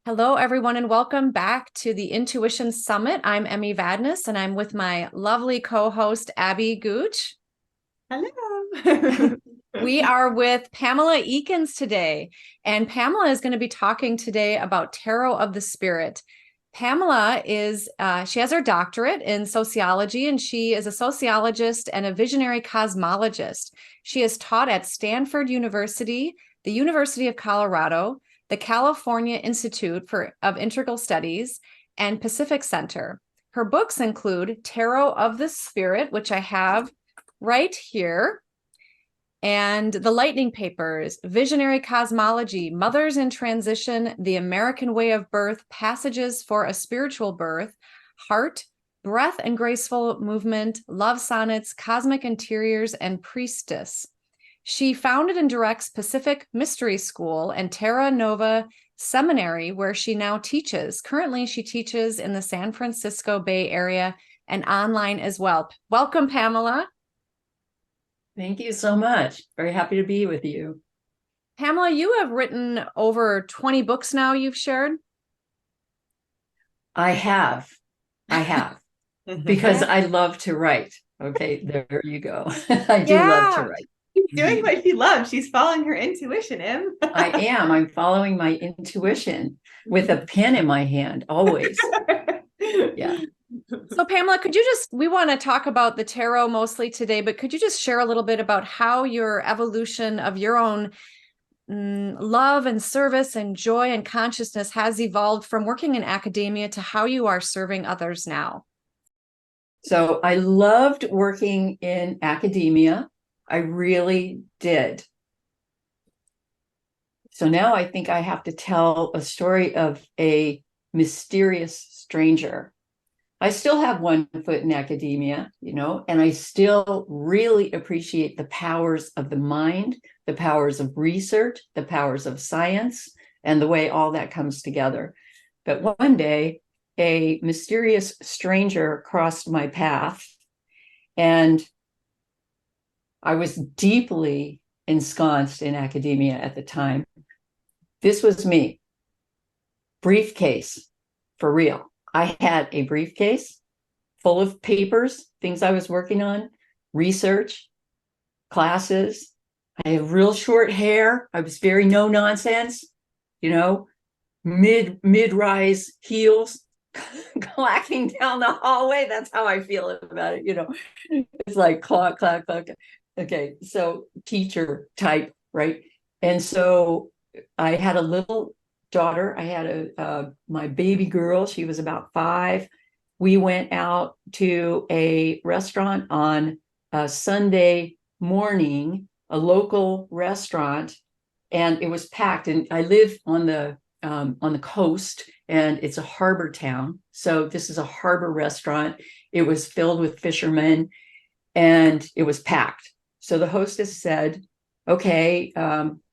Hello, everyone, and welcome back to the Intuition Summit. I'm Emmy Vadnais, and I'm with my lovely co-host, Abby Gooch. Hello. We are with Pamela Eakins today, and Pamela is going to be talking today about Tarot of the Spirit. Pamela she has her doctorate in sociology, and she is a sociologist and a visionary cosmologist. She has taught at Stanford University, the University of Colorado, the California Institute of Integral Studies, and Pacific Center. Her books include Tarot of the Spirit, which I have right here, and The Lightning Papers, Visionary Cosmology, Mothers in Transition, The American Way of Birth, Passages for a Spiritual Birth, Heart, Breath and Graceful Movement, Love Sonnets, Cosmic Interiors, and Priestess. She founded and directs Pacific Mystery School and Terra Nova Seminary, where she now teaches. Currently, she teaches in the San Francisco Bay Area and online as well. Welcome, Pamela. Thank you so much. Very happy to be with you. Pamela, you have written over 20 books now, you've shared? I have, because I love to write. Okay, there you go. I do love to write. She's doing what she loves. She's following her intuition, Em. I am. I'm following my intuition with a pen in my hand, always. Yeah. So Pamela, we want to talk about the tarot mostly today, but could you just share a little bit about how your evolution of your own love and service and joy and consciousness has evolved from working in academia to how you are serving others now? So I loved working in academia. I really did. So now I think I have to tell a story of a mysterious stranger. I still have one foot in academia, and I still really appreciate the powers of the mind, the powers of research, the powers of science, and the way all that comes together. But one day, a mysterious stranger crossed my path, and I was deeply ensconced in academia at the time. This was me. Briefcase, for real. I had a briefcase full of papers, things I was working on, research, classes. I had real short hair. I was very no nonsense, mid-rise heels, clacking down the hallway. That's how I feel about it, It's like clack, clack, clack. Okay, so teacher type, right? And so I had a little daughter. I had my baby girl. She was about 5. We went out to a restaurant on a Sunday morning, a local restaurant, and it was packed. And I live on the coast, and it's a harbor town. So this is a harbor restaurant. It was filled with fishermen, and it was packed. So the hostess said, okay,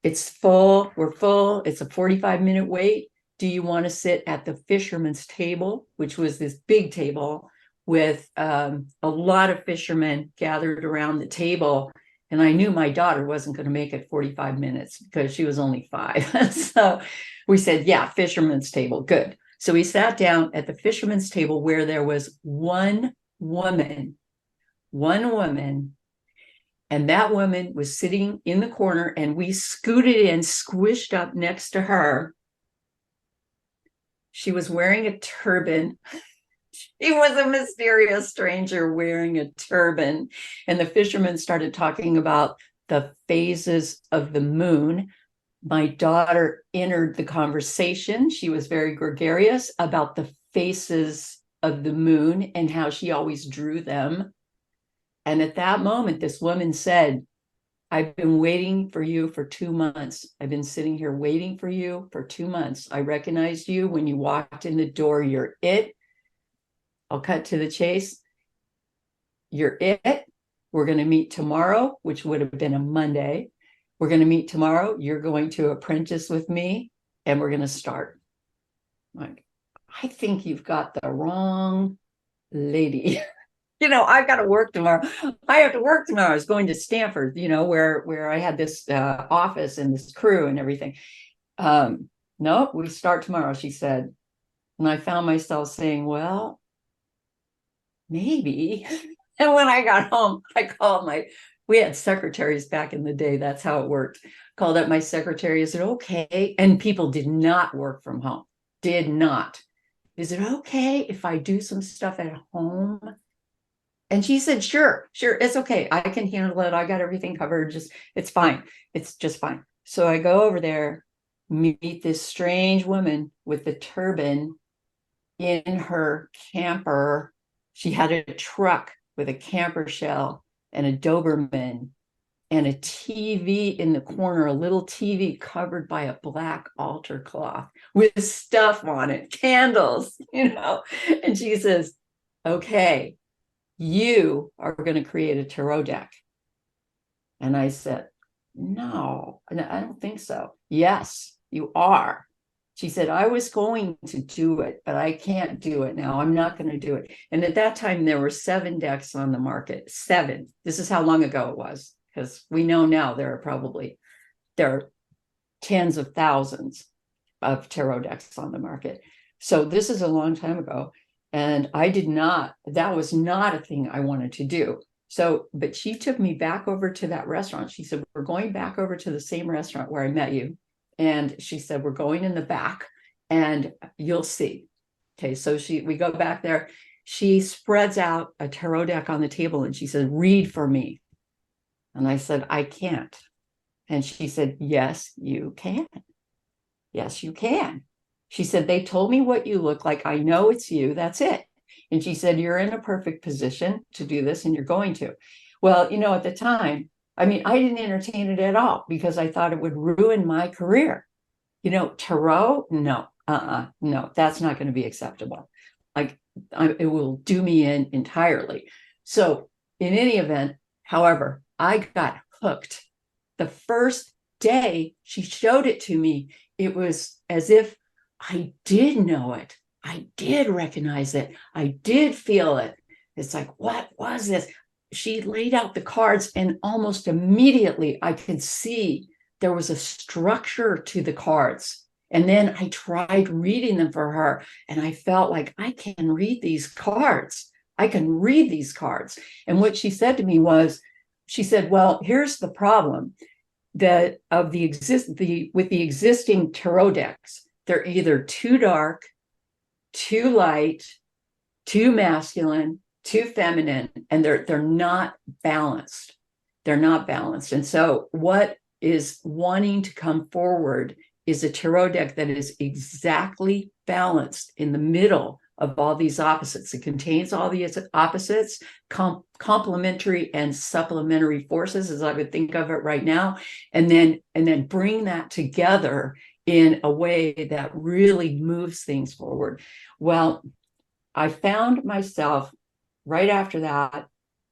it's full. We're full. It's a 45-minute wait. Do you want to sit at the fisherman's table, which was this big table with a lot of fishermen gathered around the table? And I knew my daughter wasn't going to make it 45 minutes because she was only 5. So we said, yeah, fisherman's table. Good. So we sat down at the fisherman's table where there was one woman, and that woman was sitting in the corner, and we scooted in, squished up next to her. She was wearing a turban. She was a mysterious stranger wearing a turban. And the fisherman started talking about the phases of the moon. My daughter entered the conversation. She was very gregarious about the faces of the moon and how she always drew them. And at that moment, this woman said, I've been waiting for you for 2 months. I've been sitting here waiting for you for 2 months. I recognized you when you walked in the door. You're it. I'll cut to the chase. You're it. We're going to meet tomorrow, which would have been a Monday. We're going to meet tomorrow. You're going to apprentice with me, and we're going to start. Like, I think you've got the wrong lady. I've got to work tomorrow. I have to work tomorrow. I was going to Stanford, where I had this office and this crew and everything. No, we start tomorrow, she said. And I found myself saying, well, maybe. And when I got home, I called we had secretaries back in the day. That's how it worked. Called up my secretary. Is it okay? And people did not work from home. Did not. Is it okay if I do some stuff at home? And she said, sure, it's okay. I can handle it. I got everything covered. It's fine. It's just fine. So I go over there, meet this strange woman with the turban in her camper. She had a truck with a camper shell and a Doberman and a TV in the corner, a little TV covered by a black altar cloth with stuff on it, candles, And she says, okay, you are going to create a tarot deck. And I said, no, I don't think so. Yes, you are. She said, I was going to do it, but I can't do it now. I'm not going to do it. And at that time, there were 7 decks on the market. 7. This is how long ago it was, because we know now there are tens of thousands of tarot decks on the market. So this is a long time ago. And that was not a thing I wanted to do. So, but she took me back over to that restaurant. She said, we're going back over to the same restaurant where I met you. And she said, we're going in the back and you'll see. Okay, so we go back there. She spreads out a tarot deck on the table and she said, read for me. And I said, I can't. And she said, yes, you can. Yes, you can. She said, they told me what you look like. I know it's you. That's it. And she said, you're in a perfect position to do this and you're going to. Well, at the time, I didn't entertain it at all because I thought it would ruin my career. Tarot, no, no, that's not going to be acceptable. It will do me in entirely. So in any event, however, I got hooked. The first day she showed it to me, it was as if I did know it. I did recognize it. I did feel it. It's like, what was this? She laid out the cards and almost immediately I could see there was a structure to the cards. And then I tried reading them for her and I felt like I can read these cards. I can read these cards. And what she said to me was, she said, well, here's the problem with the existing tarot decks. They're either too dark, too light, too masculine, too feminine, and they're not balanced. They're not balanced. And so what is wanting to come forward is a tarot deck that is exactly balanced in the middle of all these opposites. It contains all these opposites, complementary and supplementary forces, as I would think of it right now, and then bring that together in a way that really moves things forward. Well, I found myself right after that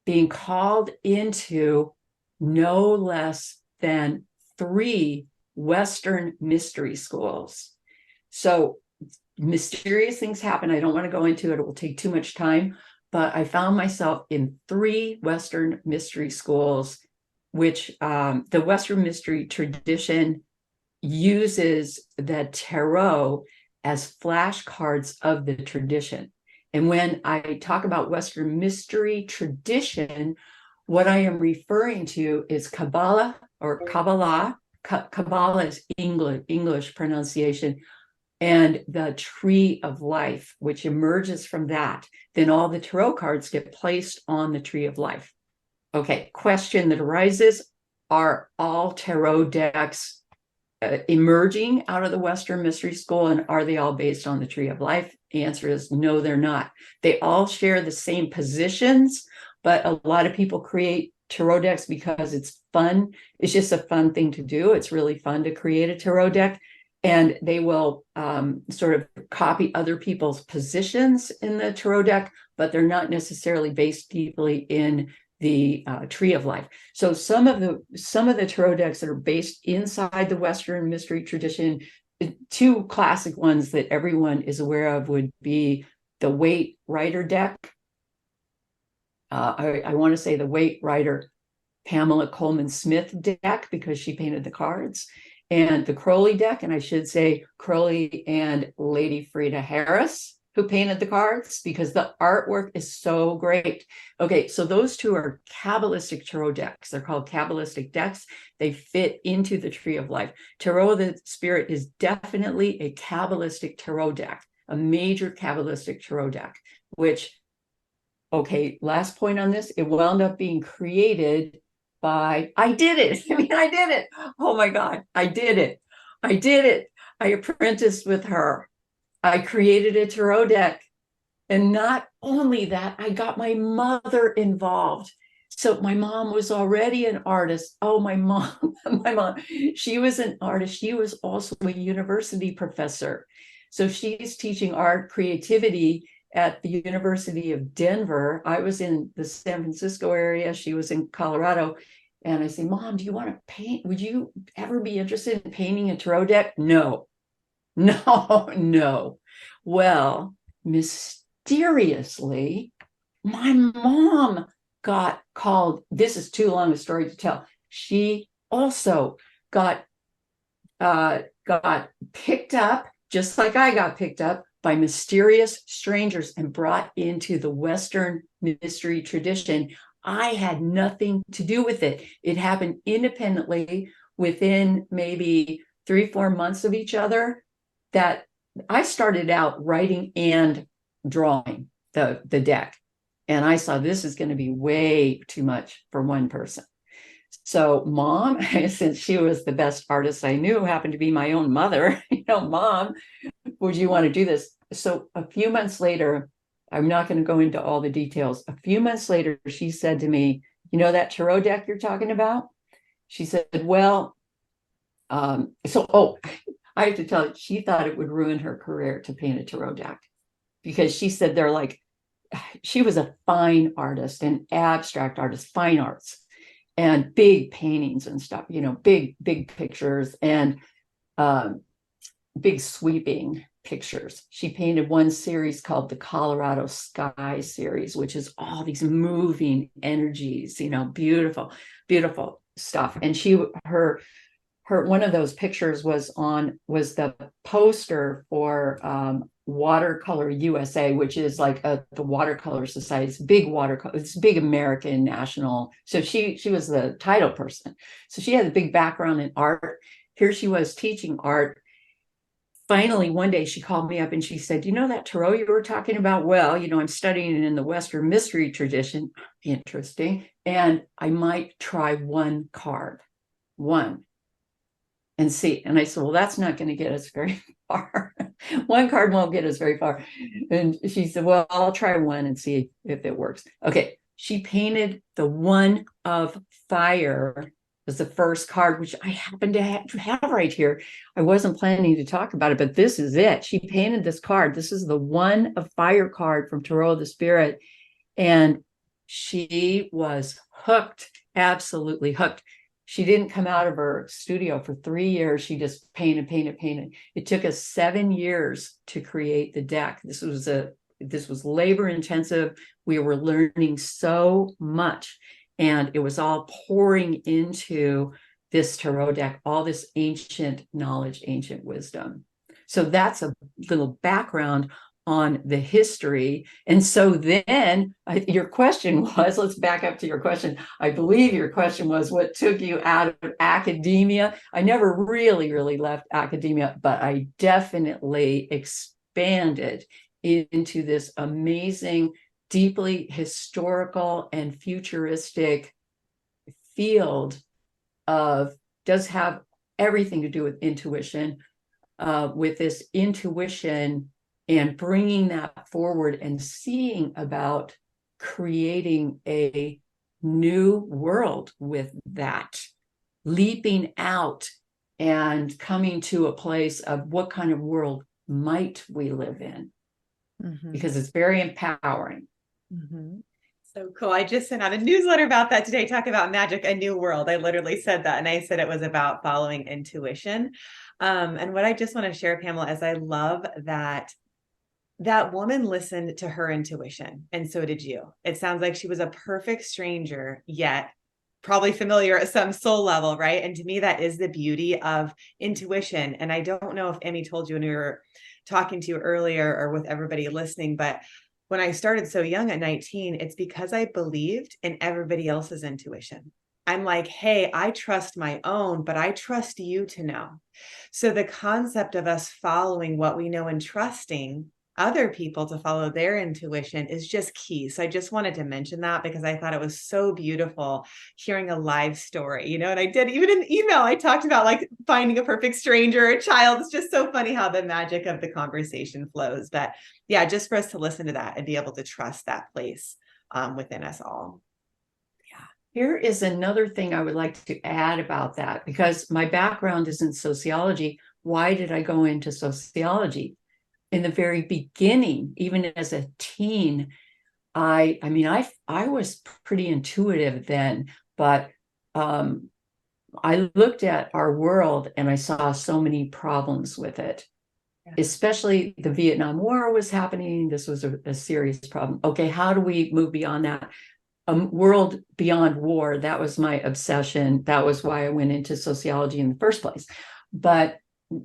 being called into no less than 3 Western mystery schools. So mysterious things happen. I don't want to go into it. It will take too much time, but I found myself in 3 Western mystery schools, which the Western mystery tradition uses the tarot as flashcards of the tradition. And when I talk about Western mystery tradition, what I am referring to is Kabbalah or Kabbalah. Kabbalah is English pronunciation, and the tree of life, which emerges from that. Then all the tarot cards get placed on the tree of life. Okay, question that arises, are all tarot decks emerging out of the Western mystery school, and are they all based on the tree of life? The answer is no, they're not. They all share the same positions, but a lot of people create tarot decks because it's fun. It's just a fun thing to do. It's really fun to create a tarot deck, and they will sort of copy other people's positions in the tarot deck, but they're not necessarily based deeply in the tree of life. So some of the tarot decks that are based inside the Western mystery tradition, 2 classic ones that everyone is aware of would be the Waite Rider deck I want to say the Waite writer Pamela Coleman Smith deck, because she painted the cards, and the Crowley deck, and I should say Crowley and Lady Frida Harris, who painted the cards, because the artwork is so great. Okay, so those two are Kabbalistic tarot decks. They're called Kabbalistic decks. They fit into the Tree of Life. Tarot of the Spirit is definitely a Kabbalistic tarot deck, a major Kabbalistic tarot deck, which, okay, last point on this, it wound up being created by, I did it. I mean, I did it. Oh my God, I did it. I did it. I apprenticed with her. I created a tarot deck. And not only that, I got my mother involved. So my mom was already an artist. Oh, my mom, she was an artist. She was also a university professor. So she's teaching art creativity at the University of Denver. I was in the San Francisco area. She was in Colorado. And I say, Mom, do you want to paint? Would you ever be interested in painting a tarot deck? No. Well, mysteriously, my mom got called. This is too long a story to tell. She also got picked up, just like I got picked up, by mysterious strangers and brought into the Western mystery tradition. I had nothing to do with it. It happened independently within maybe 3-4 months of each other, that I started out writing and drawing the deck. And I saw this is going to be way too much for one person. So Mom, since she was the best artist I knew, happened to be my own mother, Mom, would you want to do this? So a few months later, I'm not going to go into all the details. A few months later, she said to me, that tarot deck you're talking about? She said, well, I have to tell you, she thought it would ruin her career to paint a tarot deck, because she said she was a fine artist, an abstract artist, fine arts, and big paintings and stuff, big pictures and big sweeping pictures. She painted one series called the Colorado Sky series, which is all these moving energies, beautiful stuff. And her one of those pictures was the poster for Watercolor USA, which is like the watercolor society. It's big watercolor, it's big American national. So she was the title person. So she had a big background in art. Here she was teaching art. Finally, one day she called me up and she said, that tarot you were talking about? Well, I'm studying in the Western mystery tradition. Interesting. And I might try one card. And see. And I said, well, that's not going to get us very far. One card won't get us very far. And she said, well, I'll try one and see if it works. Okay. She painted the One of Fire as the first card, which I happen to have right here. I wasn't planning to talk about it, but this is it. She painted this card. This is the One of Fire card from Tarot of the Spirit. And she was hooked, absolutely hooked. She didn't come out of her studio for 3 years. She just painted. It took us 7 years to create the deck. This was labor intensive. We were learning so much, and it was all pouring into this tarot deck, all this ancient knowledge, ancient wisdom. So that's a little background on the history. And so then your question was, let's back up to your question. I believe your question was, what took you out of academia? I never really left academia, but I definitely expanded into this amazing, deeply historical and futuristic field does have everything to do with intuition, with this intuition and bringing that forward and seeing about creating a new world with that, leaping out and coming to a place of what kind of world might we live in, because it's very empowering. So cool. I just sent out a newsletter about that today, talk about magic, a new world. I literally said that. And I said it was about following intuition. And what I just want to share, Pamela, is I love that that woman listened to her intuition, and so did you. It sounds like she was a perfect stranger, yet probably familiar at some soul level, right? And to me, that is the beauty of intuition. And I don't know if Emmy told you when we were talking to you earlier or with everybody listening, but when I started so young at 19, it's because I believed in everybody else's intuition. I'm like, hey, I trust my own, but I trust you to know. So the concept of us following what we know and trusting other people to follow their intuition is just key. So I just wanted to mention that because I thought it was so beautiful hearing a live story, and I did even in the email, I talked about like finding a perfect stranger, a child. It's just so funny how the magic of the conversation flows. But yeah, just for us to listen to that and be able to trust that place within us all. Here is another thing I would like to add about that, because my background is in sociology. Why did I go into sociology? In the very beginning, even as a teen, I was pretty intuitive then, but I looked at our world and I saw so many problems with it. Yeah. Especially the Vietnam War was happening. This was a serious problem. Okay, how do we move beyond that? A world beyond war, that was my obsession. That was why I went into sociology in the first place. But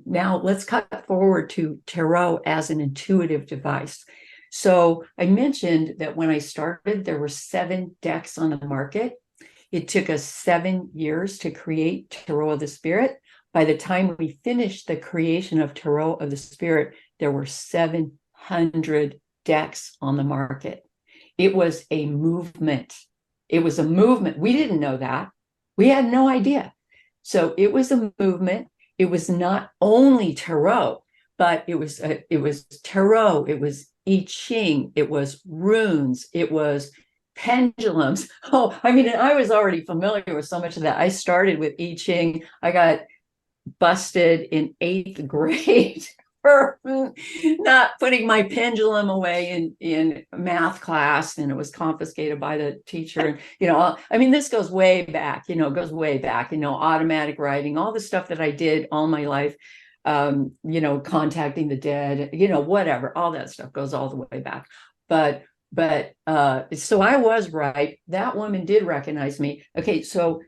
now let's cut forward to tarot as an intuitive device. So I mentioned that when I started, there were 7 decks on the market. It took us 7 years to create Tarot of the Spirit. By the time we finished the creation of Tarot of the Spirit, there were 700 decks on the market. It was a movement. It was a movement. We didn't know that. We had no idea. So it was a movement. It was not only tarot, but it was tarot. It was I Ching. It was runes. It was pendulums. Oh, I was already familiar with so much of that. I started with I Ching. I got busted in 8th grade for not putting my pendulum away in math class, and it was confiscated by the teacher. This goes way back, automatic writing, all the stuff that I did all my life, contacting the dead, whatever, all that stuff goes all the way back. But so I was right. That woman did recognize me. Okay, so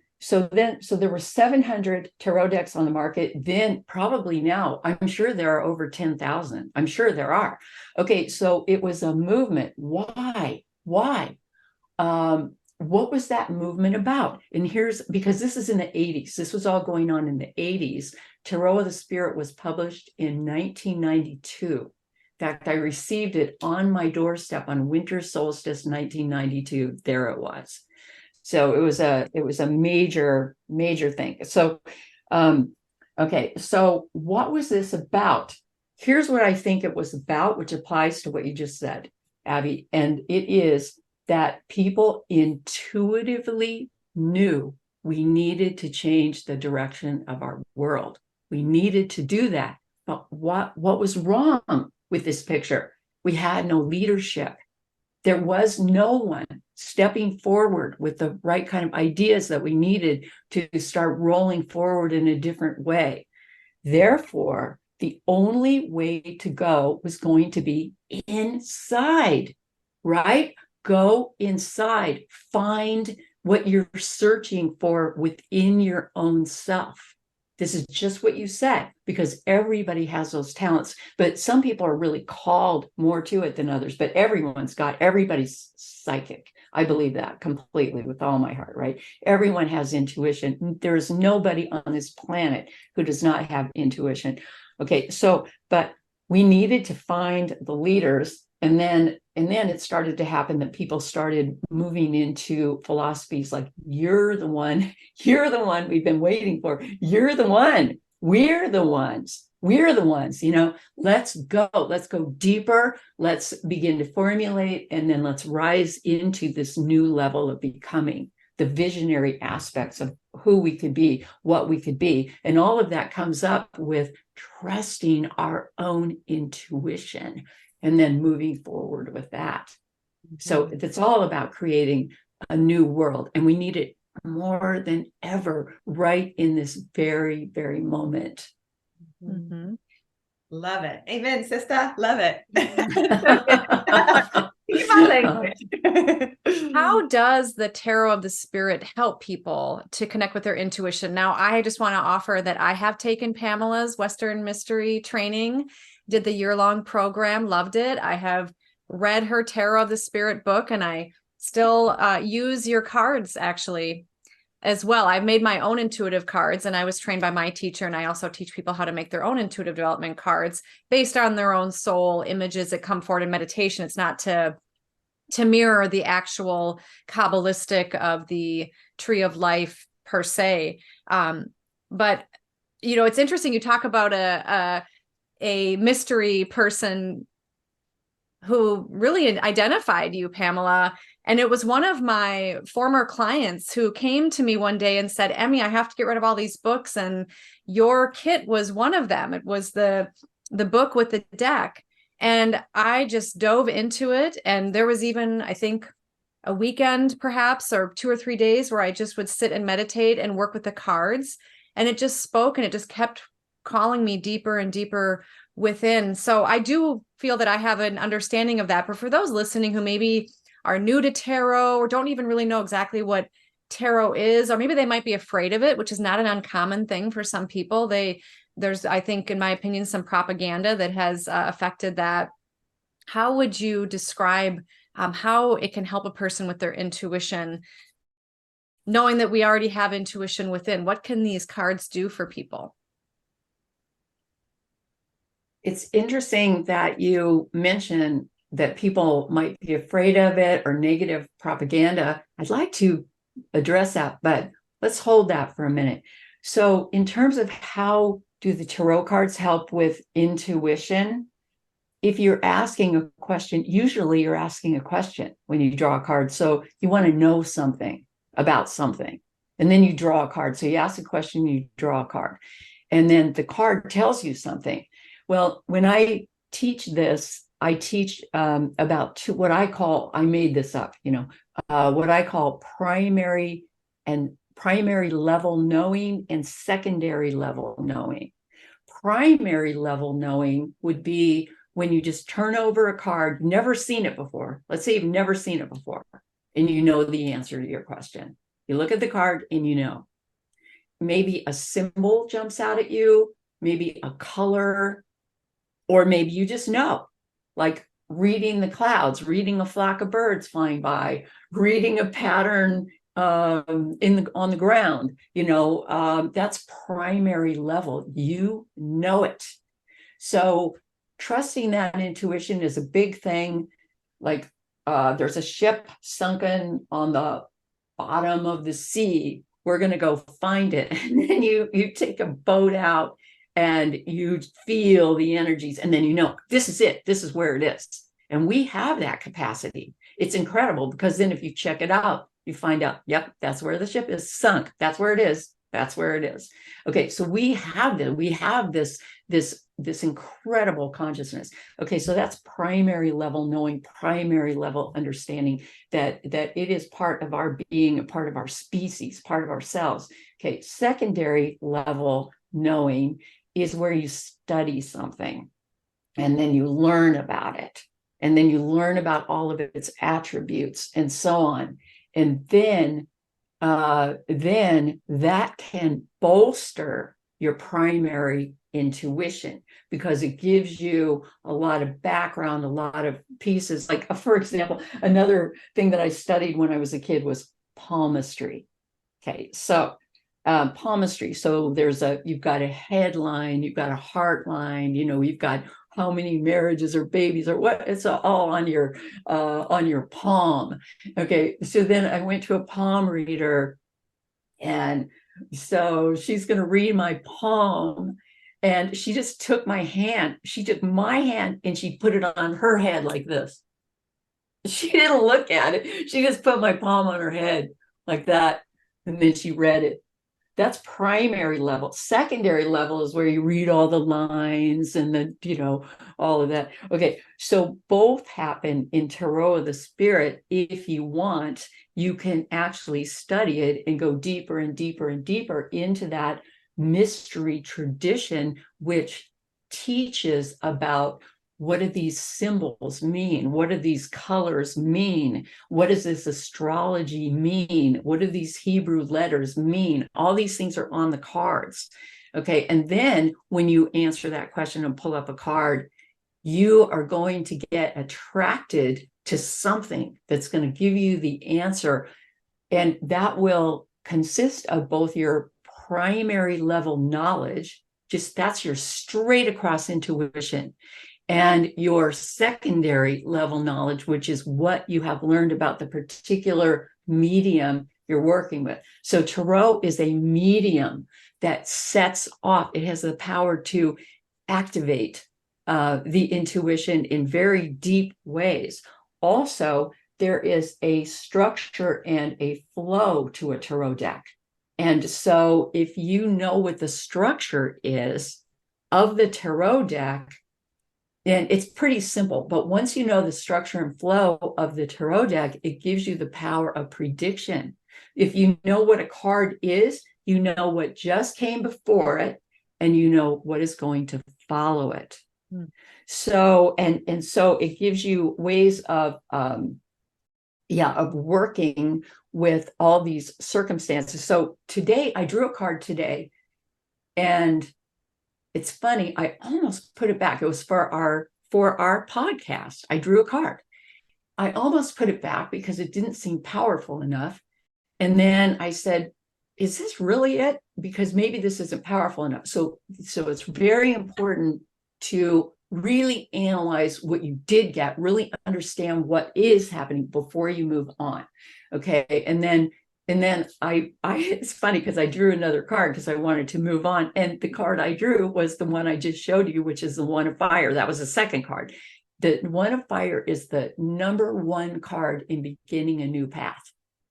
there were 700 tarot decks on the market. Then probably now, I'm sure there are over 10,000. I'm sure there are. Okay, so it was a movement. Why? What was that movement about? And because this is in the 80s. This was all going on in the 80s. Tarot of the Spirit was published in 1992. In fact, I received it on my doorstep on winter solstice 1992. There it was. So it was a major thing. So, okay. So what was this about? Here's what I think it was about, which applies to what you just said, Abby. And it is that people intuitively knew we needed to change the direction of our world. We needed to do that. But what was wrong with this picture? We had no leadership. There was no one stepping forward with the right kind of ideas that we needed to start rolling forward in a different way. Therefore, the only way to go was going to be inside, right? Go inside, find what you're searching for within your own self. This is just what you said, because everybody has those talents, but some people are really called more to it than others, but everybody's psychic. I believe that completely with all my heart, right? Everyone has intuition. There is nobody on this planet who does not have intuition. Okay, but we needed to find the leaders, and then it started to happen that people started moving into philosophies like, you're the one we've been waiting for. You're the one. We're the ones. Let's go deeper. Let's begin to formulate, and then let's rise into this new level of becoming, the visionary aspects of who we could be, what we could be. And all of that comes up with trusting our own intuition and then moving forward with that. So it's all about creating a new world, and we need it more than ever right in this very, very moment. Mm-hmm. Love it. Amen, sister. Love it. How does the tarot of the spirit help people to connect with their intuition? Now, I just want to offer that I have taken Pamela's Western Mystery training, did the year-long program, loved it. I have read her Tarot of the Spirit book, and I still use your cards actually as well. I've made my own intuitive cards, and I was trained by my teacher, and I also teach people how to make their own intuitive development cards based on their own soul images that come forward in meditation. It's not to mirror the actual Kabbalistic of the tree of life per se. But, you know, it's interesting. You talk about a mystery person who really identified you, Pamela. And it was one of my former clients who came to me one day and said, Emmy, I have to get rid of all these books. And your kit was one of them. It was the book with the deck. And I just dove into it. And there was even, I think, a weekend perhaps, or 2 or 3 days where I just would sit and meditate and work with the cards. And it just spoke, and it just kept calling me deeper and deeper within. So I do feel that I have an understanding of that. But for those listening who maybe are new to tarot or don't even really know exactly what tarot is, or maybe they might be afraid of it, which is not an uncommon thing for some people. There's, I think, in my opinion, some propaganda that has affected that. How would you describe how it can help a person with their intuition, knowing that we already have intuition within? What can these cards do for people? It's interesting that you mention that people might be afraid of it or negative propaganda. I'd like to address that, but let's hold that for a minute. So in terms of how do the tarot cards help with intuition? If you're asking a question, usually you're asking a question when you draw a card. So you want to know something about something, and then you draw a card. So you ask a question, you draw a card, and then the card tells you something. Well, when I teach this, I teach about what I call, I made this up, what I call primary level knowing and secondary level knowing. Primary level knowing would be when you just turn over a card, never seen it before. Let's say you've never seen it before, and you know the answer to your question. You look at the card and you know. Maybe a symbol jumps out at you, maybe a color, or maybe you just know, like reading the clouds, reading a flock of birds flying by, reading a pattern on the ground. That's primary level. You know it. So trusting that intuition is a big thing. Like there's a ship sunken on the bottom of the sea. We're going to go find it. And then you take a boat out and you feel the energies, and then this is it. This is where it is. And we have that capacity. It's incredible, because then if you check it out, you find out, yep, that's where the ship is sunk. That's where it is. That's where it is. Okay, so we have this incredible consciousness. Okay, so that's primary level knowing, primary level understanding that it is part of our being, a part of our species, part of ourselves. Okay, secondary level knowing is where you study something, and then you learn about it, and then you learn about all of its attributes and so on. And then that can bolster your primary intuition, because it gives you a lot of background, a lot of pieces. Like, for example, another thing that I studied when I was a kid was palmistry. Okay, so palmistry. So you've got a headline, you've got a heart line, you've got how many marriages or babies or what, it's all on your palm. Okay, so then I went to a palm reader, and so she's going to read my palm, and she just took my hand. She took my hand and she put it on her head like this. She didn't look at it. She just put my palm on her head like that, and then she read it. That's primary level. Secondary level is where you read all the lines and all of that. Okay, so both happen in Tarot of the Spirit. If you want, you can actually study it and go deeper and deeper and deeper into that mystery tradition, which teaches about what do these symbols mean? What do these colors mean? What does this astrology mean? What do these Hebrew letters mean? All these things are on the cards. Okay. And then when you answer that question and pull up a card, you are going to get attracted to something that's going to give you the answer. And that will consist of both your primary level knowledge, just that's your straight across intuition, and your secondary level knowledge, which is what you have learned about the particular medium you're working with. So tarot is a medium that sets off, it has the power to activate the intuition in very deep ways. Also, there is a structure and a flow to a tarot deck. And so if you know what the structure is of the tarot deck, then it's pretty simple. But once you know the structure and flow of the tarot deck, it gives you the power of prediction. If you know what a card is, you know what just came before it, and you know what is going to follow it. So, and so it gives you ways of working with all these circumstances. So today I drew a card today, and it's funny, I almost put it back. It was for our podcast. I drew a card. I almost put it back because it didn't seem powerful enough. And then I said, is this really it? Because maybe this isn't powerful enough. So it's very important to really analyze what you did get, really understand what is happening before you move on. Okay. And then I it's funny because I drew another card because I wanted to move on. And the card I drew was the one I just showed you, which is the One of Fire. That was the second card. The One of Fire is the number one card in beginning a new path.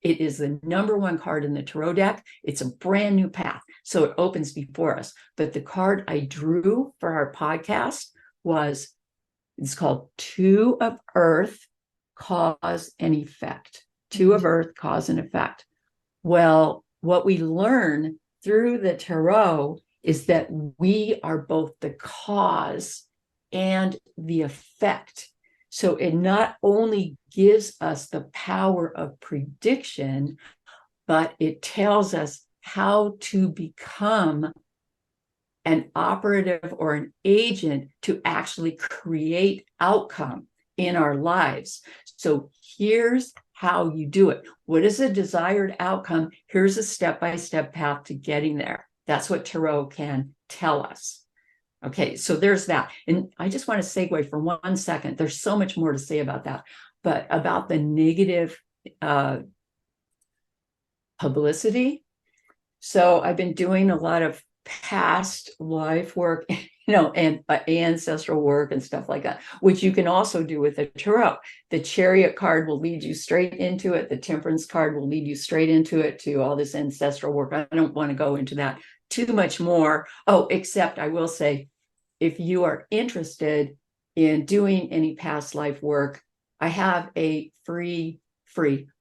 It is the number one card in the tarot deck. It's a brand new path. So it opens before us. But the card I drew for our podcast it's called Two of Earth, Cause and Effect. Two of Earth, Cause and Effect. Well, what we learn through the tarot is that we are both the cause and the effect. So it not only gives us the power of prediction, but it tells us how to become an operative or an agent to actually create outcome in our lives. So here's how you do it. What is a desired outcome? Here's a step-by-step path to getting there. That's what tarot can tell us. Okay, so there's that. And I just want to segue for 1 second. There's so much more to say about that, but about the negative publicity. So I've been doing a lot of past life work, and ancestral work and stuff like that, which you can also do with the tarot. The Chariot card will lead you straight into it. The Temperance card will lead you straight into it, to all this ancestral work. I don't want to go into that too much more. Oh, except I will say, if you are interested in doing any past life work, I have a free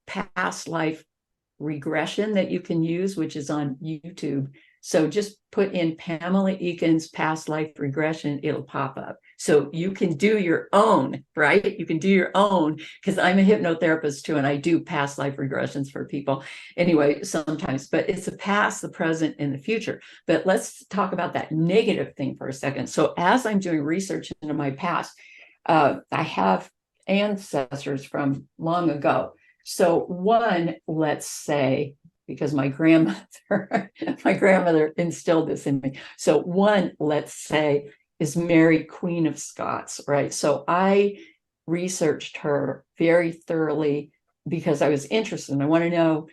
past life regression that you can use, which is on YouTube. So just put in Pamela Eakins past life regression, it'll pop up. So you can do your own, right? You can do your own, because I'm a hypnotherapist too, and I do past life regressions for people anyway, sometimes, but it's the past, the present, and the future. But let's talk about that negative thing for a second. So as I'm doing research into my past, I have ancestors from long ago. So one, let's say, because my grandmother instilled this in me. So one, let's say, is Mary, Queen of Scots, right? So I researched her very thoroughly because I was interested. And I want to know,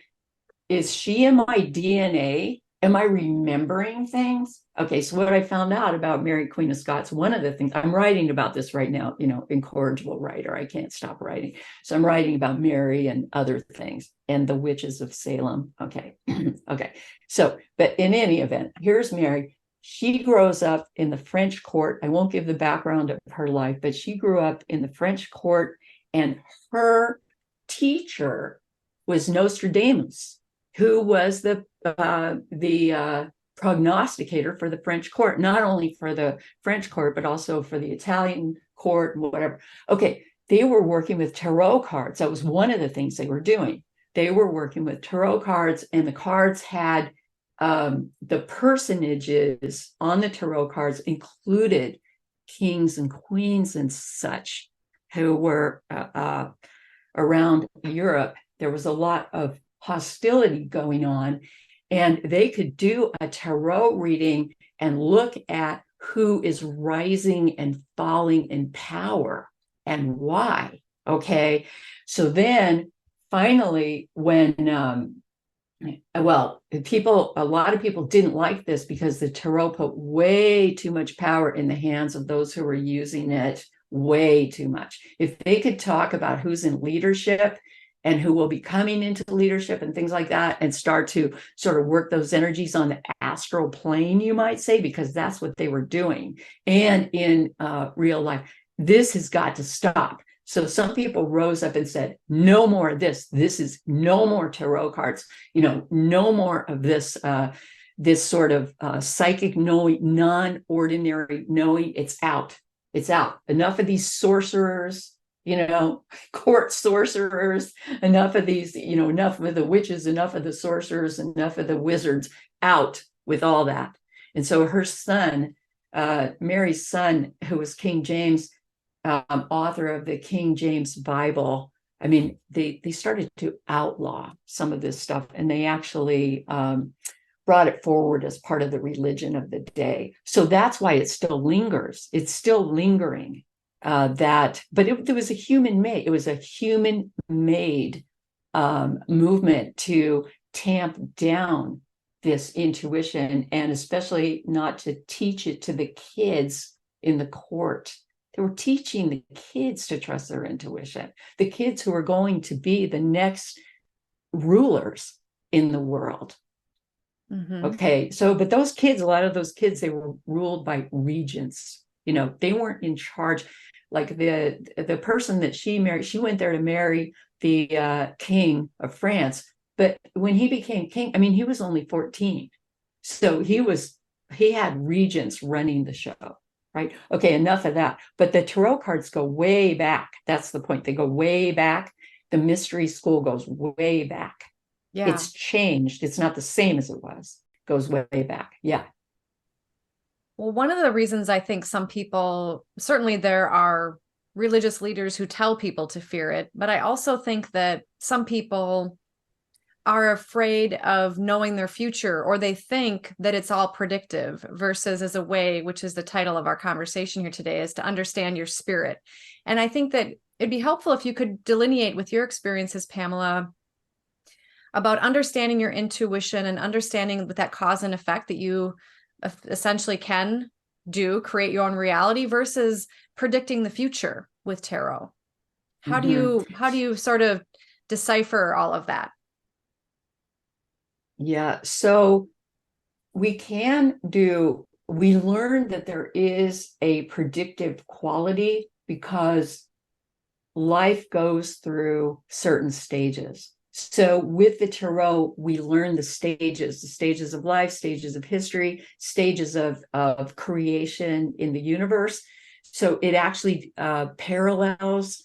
is she in my DNA? Am I remembering things? Okay, so what I found out about Mary, Queen of Scots, one of the things, I'm writing about this right now, incorrigible writer, I can't stop writing. So I'm writing about Mary and other things and the witches of Salem. Okay, okay. So, but in any event, here's Mary. She grows up in the French court. I won't give the background of her life, but she grew up in the French court, and her teacher was Nostradamus, who was the prognosticator for the French court, not only for the French court, but also for the Italian court and whatever. Okay, they were working with tarot cards. That was one of the things they were doing. They were working with tarot cards, and the cards had the personages on the tarot cards included kings and queens and such who were around Europe. There was a lot of hostility going on, and they could do a tarot reading and look at who is rising and falling in power and why. Okay, so then finally, when a lot of people didn't like this because the tarot put way too much power in the hands of those who were using it, way too much. If they could talk about who's in leadership and who will be coming into leadership and things like that, and start to sort of work those energies on the astral plane, you might say, because that's what they were doing. And in real life, this has got to stop. So some people rose up and said, no more of this. This is no more tarot cards, no more of this, this sort of psychic knowing, non-ordinary knowing. It's out. It's out. Enough of these sorcerers, court sorcerers, enough of these, enough of the witches, enough of the sorcerers, enough of the wizards, out with all that. And so her son, Mary's son, who was King James, author of the King James Bible, I mean, they started to outlaw some of this stuff, and they actually brought it forward as part of the religion of the day. So that's why it still lingers. It's still lingering. But it was a human-made. It was a human-made movement to tamp down this intuition, and especially not to teach it to the kids in the court. They were teaching the kids to trust their intuition, the kids who are going to be the next rulers in the world. Mm-hmm. Okay, but those kids, a lot of those kids, they were ruled by regents. They weren't in charge. Like the person that she married, she went there to marry the king of France. But when he became king, I mean, he was only 14. So he had regents running the show. Right. Okay, enough of that. But the tarot cards go way back. That's the point. They go way back. The mystery school goes way back. Yeah. It's changed. It's not the same as it was. It goes way back. Yeah. Well, one of the reasons I think some people, certainly there are religious leaders who tell people to fear it, but I also think that some people are afraid of knowing their future, or they think that it's all predictive, versus as a way, which is the title of our conversation here today, is to understand your spirit. And I think that it'd be helpful if you could delineate with your experiences, Pamela, about understanding your intuition and understanding with that cause and effect that you essentially can create your own reality, versus predicting the future with tarot. How do you sort of decipher all of that? Yeah, so we learn that there is a predictive quality because life goes through certain stages. So with the tarot, we learn the stages of life, stages of history, stages of creation in the universe. So it actually parallels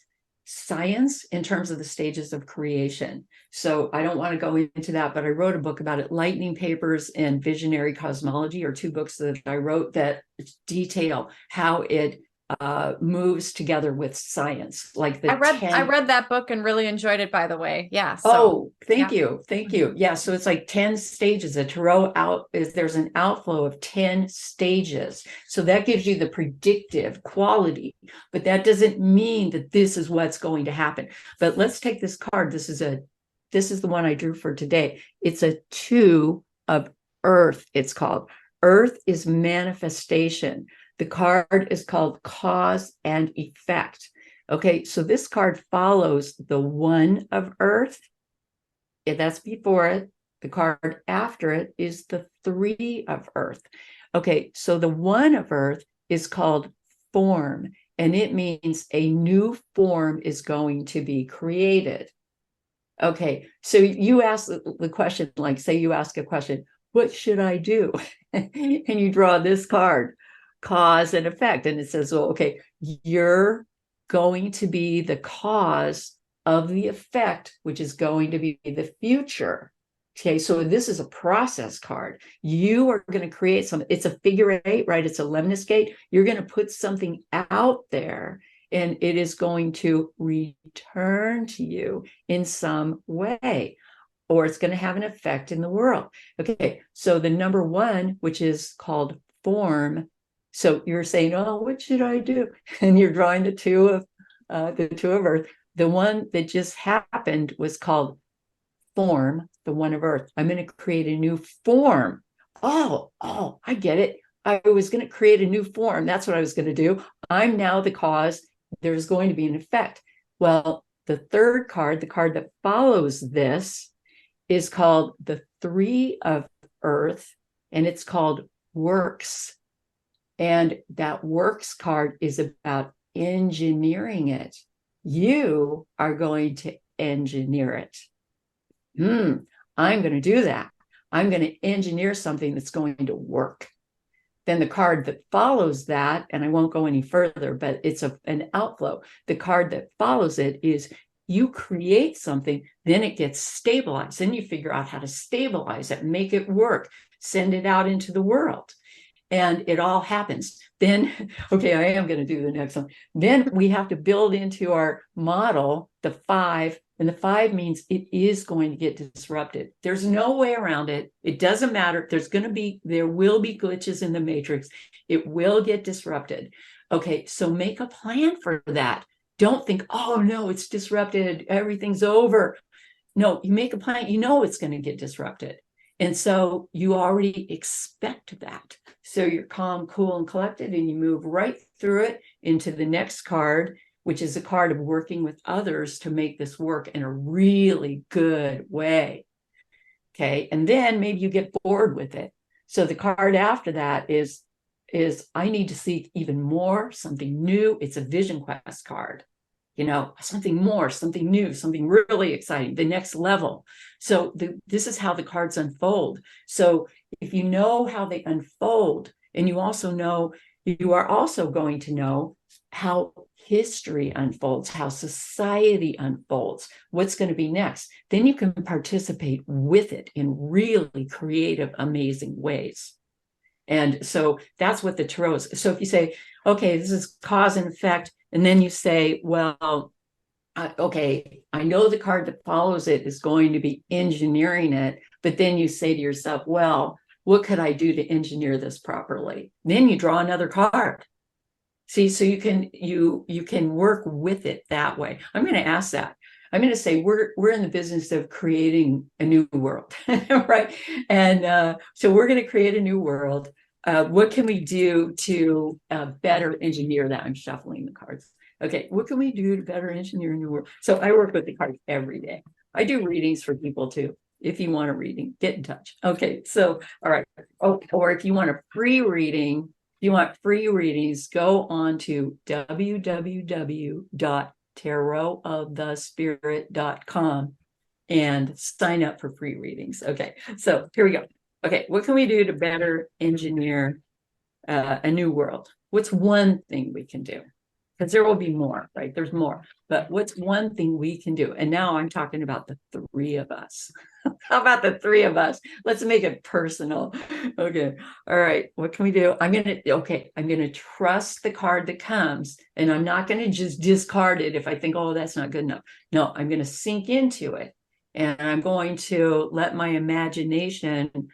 science in terms of the stages of creation. So I don't want to go into that, but I wrote a book about it. Lightning Papers and Visionary Cosmology are two books that I wrote that detail how it moves together with science. Like I read that book and really enjoyed it, by the way. Yeah. Thank you. Yeah. So it's like 10 stages. A tarot there's an outflow of 10 stages. So that gives you the predictive quality, but that doesn't mean that this is what's going to happen. But let's take this card. This is the one I drew for today. It's a 2 of Earth. It's called Earth is manifestation. The card is called Cause and Effect. Okay, so this card follows the 1 of Earth. That's before it. The card after it is the 3 of Earth. Okay, so the 1 of Earth is called Form, and it means a new form is going to be created. Okay, so you ask the question, like say you ask a question, what should I do? And you draw this card, cause and effect. And it says, well, okay, you're going to be the cause of the effect, which is going to be the future. Okay, so this is a process card. You are going to create some, it's a figure eight, right? It's a lemniscate gate. You're going to put something out there and it is going to return to you in some way, or it's going to have an effect in the world. Okay, so the number one, which is called form. So you're saying, oh, what should I do? And you're drawing the two of earth. The one that just happened was called form, the one of earth. I'm going to create a new form. Oh, I get it. I was going to create a new form. That's what I was going to do. I'm now the cause. There's going to be an effect. Well, the third card, the card that follows this, is called the Three of Earth, and it's called Works. And that Works card is about engineering it. You are going to engineer it. I'm going to do that. I'm going to engineer something that's going to work. Then the card that follows that, and I won't go any further, but it's an outflow. The card that follows it is you create something, then it gets stabilized. Then you figure out how to stabilize it, make it work, send it out into the world. And it all happens. Then, okay, I am going to do the next one. Then we have to build into our model the 5. And the 5 means it is going to get disrupted. There's no way around it. It doesn't matter. There will be glitches in the matrix. It will get disrupted. Okay, so make a plan for that. Don't think, oh no, it's disrupted. Everything's over. No, you make a plan. You know it's going to get disrupted. And so you already expect that. So you're calm, cool, and collected, and you move right through it into the next card, which is a card of working with others to make this work in a really good way. Okay. And then maybe you get bored with it. So the card after that is I need to seek even more, something new. It's a vision quest card. Something more, something new, something really exciting, the next level. So this is how the cards unfold. So if you know how they unfold, and you are also going to know how history unfolds, how society unfolds, what's going to be next, then you can participate with it in really creative, amazing ways. And so that's what the tarot is. So if you say, okay, this is cause and effect, and then you say, well, okay, I know the card that follows it is going to be engineering it, but then you say to yourself, well, what could I do to engineer this properly? Then you draw another card. See, so you can work with it that way. I'm going to ask that. I'm going to say we're in the business of creating a new world, right? And so we're going to create a new world. What can we do to better engineer that? I'm shuffling the cards. Okay, what can we do to better engineer a new world? So I work with the cards every day. I do readings for people too. If you want a reading, get in touch. Okay, so all right. Oh, or if you want a free reading, free readings, go on to www.tarotofthespirit.com and sign up for free readings. Okay, so here we go. Okay, what can we do to better engineer a new world? What's one thing we can do? Because there will be more, right? There's more. But what's one thing we can do? And now I'm talking about the 3 of us. How about the 3 of us? Let's make it personal. Okay. All right. What can we do? I'm going to trust the card that comes, and I'm not going to just discard it if I think, oh, that's not good enough. No, I'm going to sink into it, and I'm going to let my imagination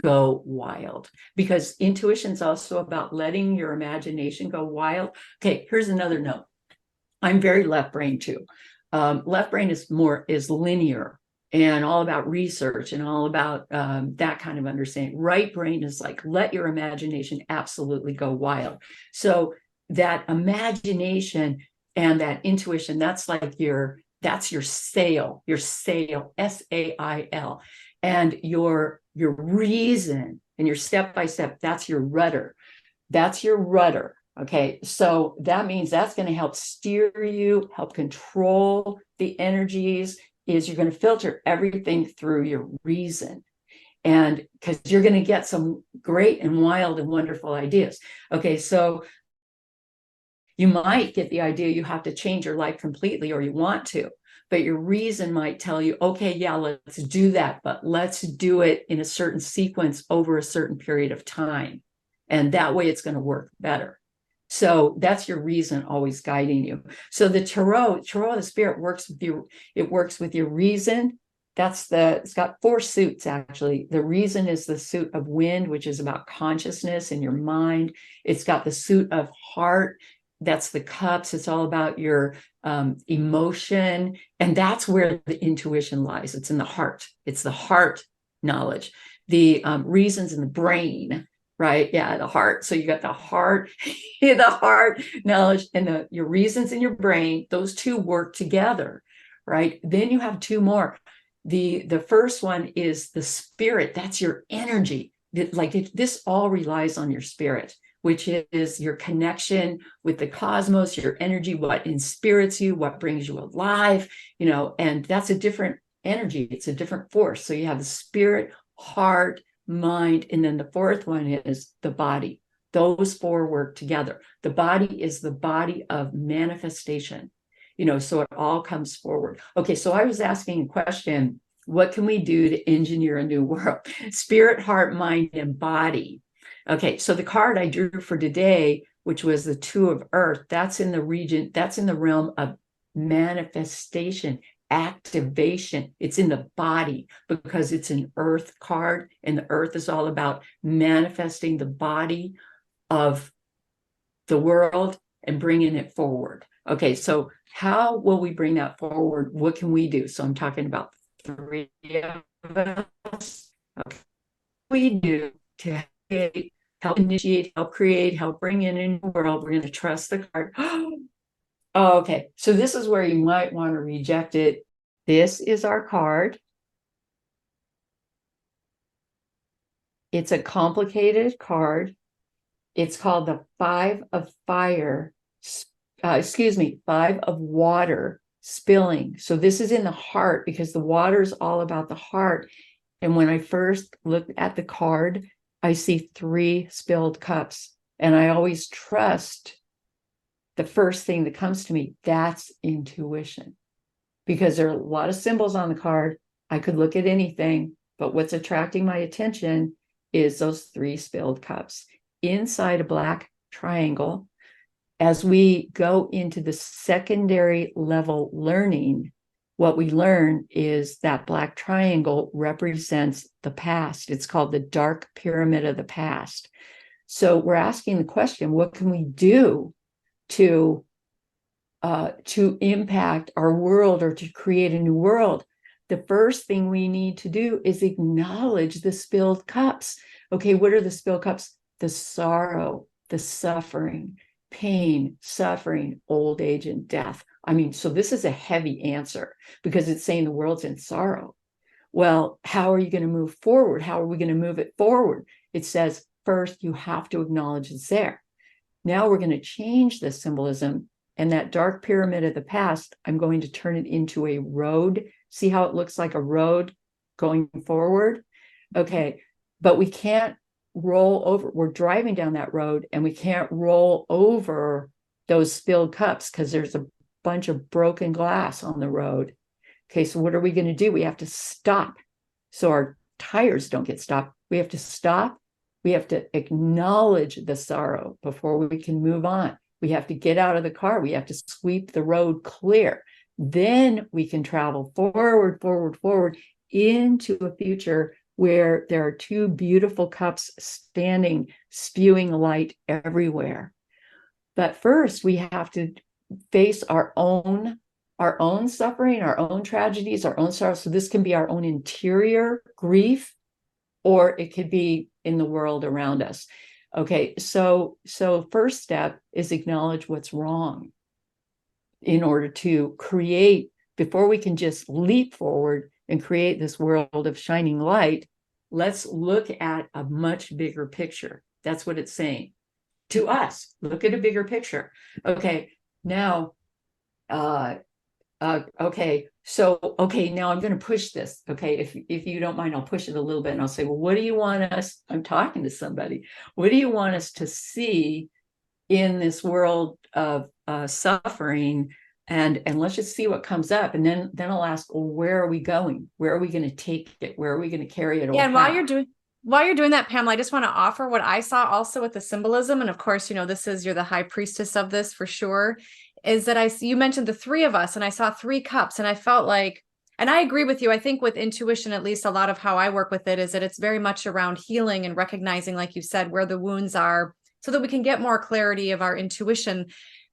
go wild, because intuition is also about letting your imagination go wild. Okay, here's another note. I'm very left brain too. Left brain is linear and all about research and all about that kind of understanding. Right brain is like, let your imagination absolutely go wild. So that imagination and that intuition, that's your sail, S-A-I-L, and your reason and your step-by-step, that's your rudder. Okay, so that means that's going to help steer you, help control the energies, is you're going to filter everything through your reason. And because you're going to get some great and wild and wonderful ideas. Okay, so you might get the idea you have to change your life completely, or you want to, but your reason might tell you, okay, yeah, let's do that, but let's do it in a certain sequence over a certain period of time. And that way it's going to work better. So that's your reason always guiding you. So the tarot of the spirit works with you. It works with your reason. It's got 4 suits, actually. The reason is the suit of wind, which is about consciousness and your mind. It's got the suit of heart. That's the cups. It's all about your emotion. And that's where the intuition lies. It's in the heart. It's the heart knowledge. The reasons in the brain, right? Yeah, the heart. So you got the heart, the heart knowledge, and your reasons in your brain. Those 2 work together, right? Then you have 2 more. The first one is the spirit. That's your energy. This all relies on your spirit, which is your connection with the cosmos, your energy, what inspirits you, what brings you alive, and that's a different energy. It's a different force. So you have the spirit, heart, mind, and then the 4th one is the body. Those 4 work together. The body is the body of manifestation, so it all comes forward. Okay, so I was asking a question, what can we do to engineer a new world? Spirit, heart, mind, and body. Okay, so the card I drew for today, which was the 2 of earth, that's in the realm of manifestation, activation. It's in the body because it's an earth card, and the earth is all about manifesting the body of the world and bringing it forward. Okay, so how will we bring that forward? What can we do? So I'm talking about 3 of us. Okay. What we do to help initiate, help create, help bring in a new world. We're going to trust the card. Oh, okay, so this is where you might want to reject it. This is our card. It's a complicated card. It's called the 5 of fire. 5 of water spilling. So this is in the heart because the water is all about the heart. And when I first looked at the card, I see 3 spilled cups. And I always trust the first thing that comes to me. That's intuition. Because there are a lot of symbols on the card. I could look at anything, but what's attracting my attention is those 3 spilled cups inside a black triangle. As we go into the secondary level learning, what we learn is that black triangle represents the past. It's called the dark pyramid of the past. So we're asking the question, what can we do to impact our world or to create a new world? The first thing we need to do is acknowledge the spilled cups. Okay, what are the spilled cups? The sorrow, the suffering, pain, suffering, old age, and death. I mean, so this is a heavy answer because it's saying the world's in sorrow. Well, how are you going to move forward? How are we going to move it forward? It says, first, you have to acknowledge it's there. Now we're going to change the symbolism, and that dark pyramid of the past, I'm going to turn it into a road. See how it looks like a road going forward? Okay, but we can't roll over. We're driving down that road and we can't roll over those spilled cups because there's a bunch of broken glass on the road. Okay, so what are we going to do? We have to stop so our tires don't get stopped. We have to stop. We have to acknowledge the sorrow before we can move on. We have to get out of the car. We have to sweep the road clear. Then we can travel forward, forward, forward into a future where there are 2 beautiful cups standing, spewing light everywhere. But first, we have to face our own suffering, our own tragedies, our own sorrow. So this can be our own interior grief, or it could be in the world around us. Okay, so first step is acknowledge what's wrong in order to create, before we can just leap forward and create this world of shining light, let's look at a much bigger picture. That's what it's saying to us. Look at a bigger picture. Okay, now, okay, So, okay, now I'm going to push this. Okay, if you don't mind, I'll push it a little bit and I'll say, well, what do you want us? I'm talking to somebody. What do you want us to see in this world of suffering? And let's just see what comes up. And then I'll ask, well, where are we going? Where are we going to take it? Where are we going to carry it? Yeah, and while you're doing that, Pamela, I just want to offer what I saw also with the symbolism. And of course, you're the high priestess of this for sure, is that you mentioned the three of us, and I saw three cups, and I felt like, and I agree with you. I think with intuition, at least a lot of how I work with it is that it's very much around healing and recognizing, like you said, where the wounds are so that we can get more clarity of our intuition.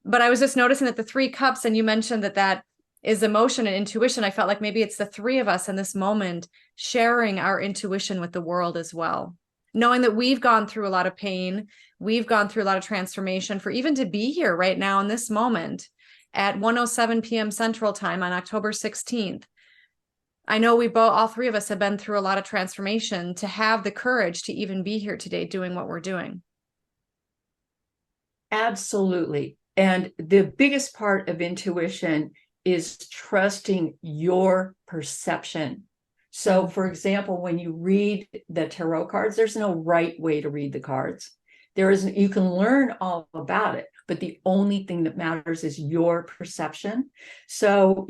But I was just noticing that the three cups, and you mentioned that is emotion and intuition. I felt like maybe it's the three of us in this moment sharing our intuition with the world as well, knowing that we've gone through a lot of pain, we've gone through a lot of transformation for even to be here right now in this moment at 1:07 p.m. Central Time on October 16th. I know all three of us have been through a lot of transformation to have the courage to even be here today doing what we're doing. Absolutely. And the biggest part of intuition is trusting your perception. So, for example, when you read the tarot cards, there's no right way to read the cards. You can learn all about it, but the only thing that matters is your perception. So,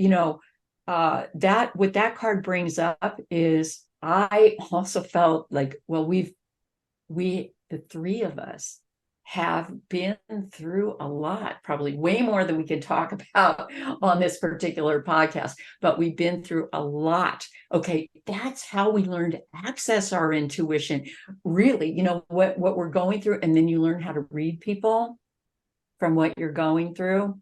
that what that card brings up is, I also felt like, well, the three of us have been through a lot, probably way more than we can talk about on this particular podcast, but we've been through a lot. Okay, that's how we learn to access our intuition. Really, what we're going through, and then you learn how to read people from what you're going through.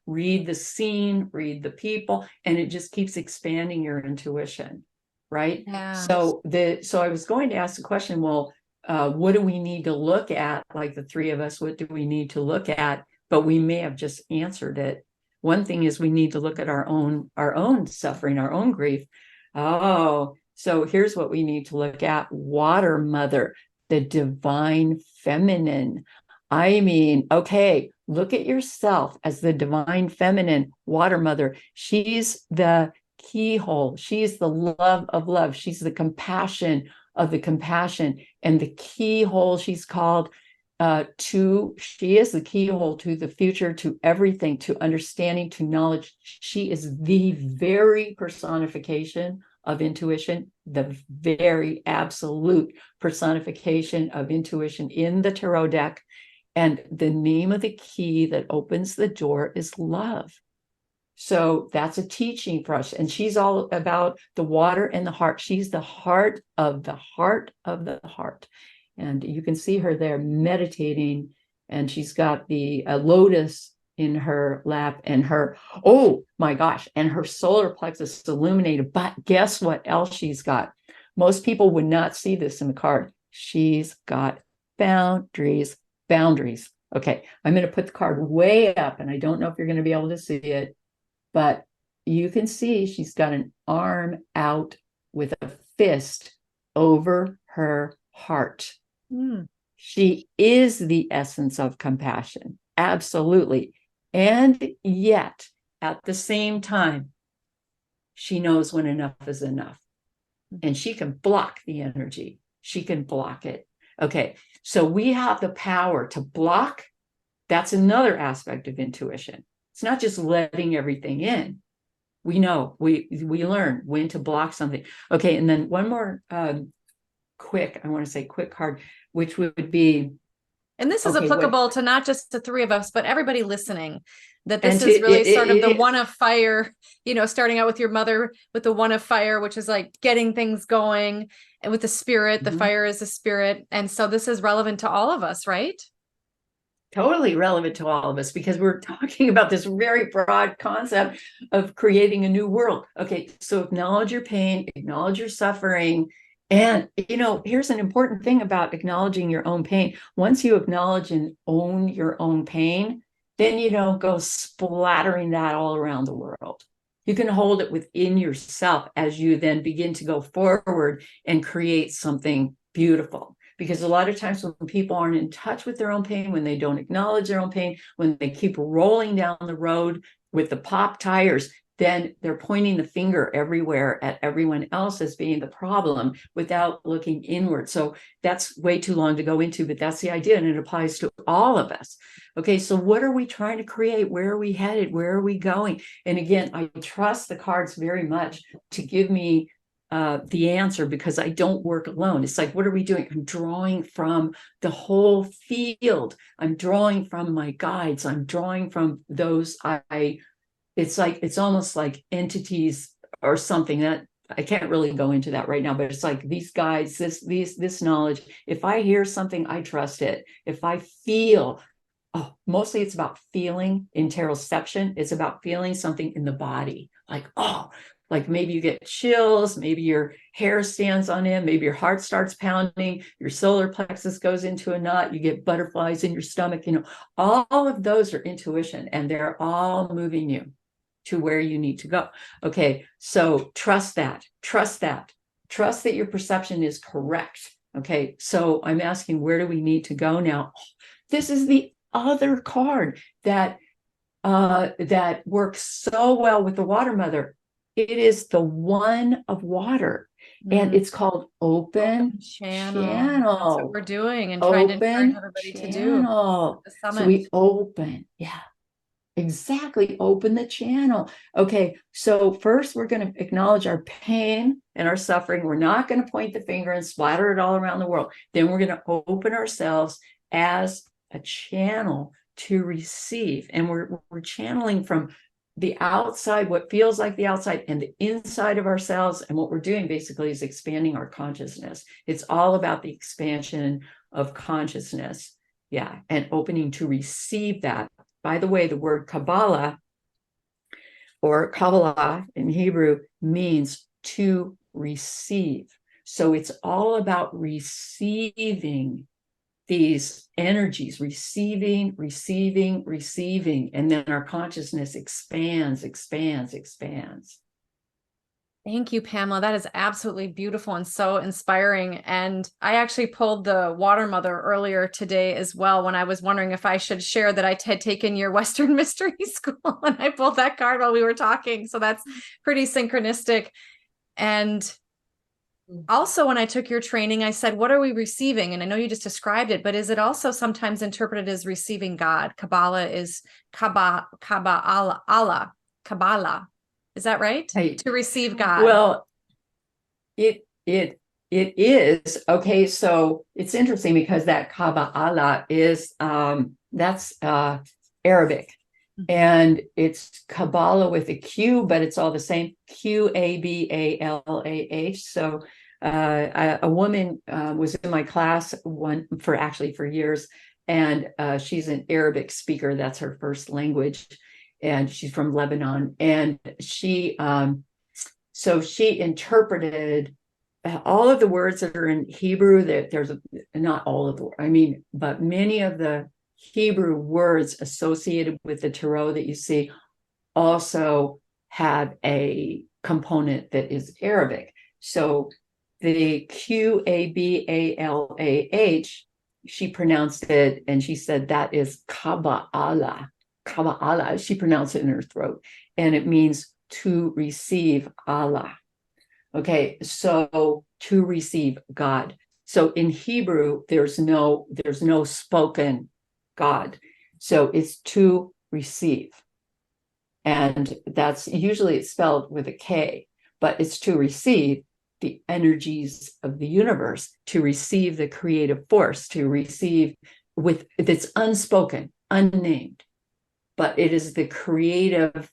Read the scene, read the people, and it just keeps expanding your intuition, right? Yeah. So I was going to ask the question, well, what do we need to look at? Like the three of us, what do we need to look at? But we may have just answered it. One thing is we need to look at our own suffering, our own grief. Oh, so here's what we need to look at. Water Mother, the divine feminine. I mean, okay, look at yourself as the divine feminine, Water Mother. She's the keyhole. She's the love of love. She's the compassion of the compassion, and the keyhole she's called she is the keyhole to the future, to everything, to understanding, to knowledge. She is the very personification of intuition, the very absolute personification of intuition in the tarot deck. And the name of the key that opens the door is love. So that's a teaching for us. And she's all about the water and the heart. She's the heart of the heart of the heart. And you can see her there meditating, and she's got the lotus in her lap, and oh my gosh, and her solar plexus is illuminated. But guess what else she's got? Most people would not see this in the card. She's got boundaries. Okay, I'm going to put the card way up, and I don't know if you're going to be able to see it. But you can see she's got an arm out with a fist over her heart. Mm. She is the essence of compassion. Absolutely. And yet, at the same time, she knows when enough is enough. And she can block the energy. She can block it. Okay, so we have the power to block. That's another aspect of intuition. It's not just letting everything in. We know, we learn when to block something. Okay, and then one more quick card, which would be, and this is applicable to not just the three of us, but everybody listening, that this is really the one of fire, starting out with your mother with the one of fire, which is like getting things going, and with the spirit, the fire is the spirit. And so this is relevant to all of us, right? Totally relevant to all of us, because we're talking about this very broad concept of creating a new world. Okay, so acknowledge your pain, acknowledge your suffering. And, here's an important thing about acknowledging your own pain. Once you acknowledge and own your own pain, then you don't go splattering that all around the world. You can hold it within yourself as you then begin to go forward and create something beautiful. Because a lot of times when people aren't in touch with their own pain, when they don't acknowledge their own pain, when they keep rolling down the road with the pop tires, then they're pointing the finger everywhere at everyone else as being the problem without looking inward. So that's way too long to go into, but that's the idea, and it applies to all of us. Okay, so what are we trying to create? Where are we headed? Where are we going? And again, I trust the cards very much to give me the answer, because I don't work alone. It's like, what are we doing? I'm drawing from the whole field. I'm drawing from my guides. I'm drawing from those it's like, it's almost like entities or something that I can't really go into that right now, but it's like these guides, this knowledge. If I hear something, I trust it. If I feel, mostly it's about feeling. In Taroception, it's about feeling something in the body, like maybe you get chills, maybe your hair stands on end, maybe your heart starts pounding, your solar plexus goes into a knot, you get butterflies in your stomach. All of those are intuition, and they're all moving you to where you need to go. Okay, so trust that your perception is correct. Okay, so I'm asking, where do we need to go now? This is the other card that works so well with the Water Mother. It is the One of Water, and it's called Open Channel. That's what we're doing, and trying to encourage everybody to do the summit. So we open, exactly, open the channel. Okay, so first we're going to acknowledge our pain and our suffering. We're not going to point the finger and splatter it all around the world. Then we're going to open ourselves as a channel to receive, and we're channeling from the outside, what feels like the outside, and the inside of ourselves. And what we're doing basically is expanding our consciousness. It's all about the expansion of consciousness, and opening to receive that. By the way, the word Kabbalah, or Kabbalah in Hebrew, means to receive. So it's all about receiving these energies, receiving, and then our consciousness expands. Thank you, Pamela. That is absolutely beautiful and so inspiring. And I actually pulled the Water Mother earlier today as well, when I was wondering if I should share that I had taken your Western Mystery School, and I pulled that card while we were talking. So that's pretty synchronistic. And also, when I took your training, I said, what are we receiving? And I know you just described it, but is it also sometimes interpreted as receiving God? Kabbalah is Kabbalah. Is that right? To receive God. Well, it is. Okay, so it's interesting because that Kabbalah is that's Arabic. And it's Kabbalah with a Q, but it's all the same. Qabbalah. So a woman was in my class for years, and she's an Arabic speaker. That's her first language, and she's from Lebanon. And she interpreted all of the words that are in Hebrew. That there's not all of the, but many of the Hebrew words associated with the tarot that you see also have a component that is Arabic. So the Qabbalah, she pronounced it, and she said that is Kabbalah. She pronounced it in her throat, and it means to receive Allah. Okay, so to receive God. So in Hebrew, there's no spoken God. So it's to receive. And that's usually it's spelled with a K, but it's to receive the energies of the universe, to receive the creative force, to receive with it's unspoken, unnamed, but it is the creative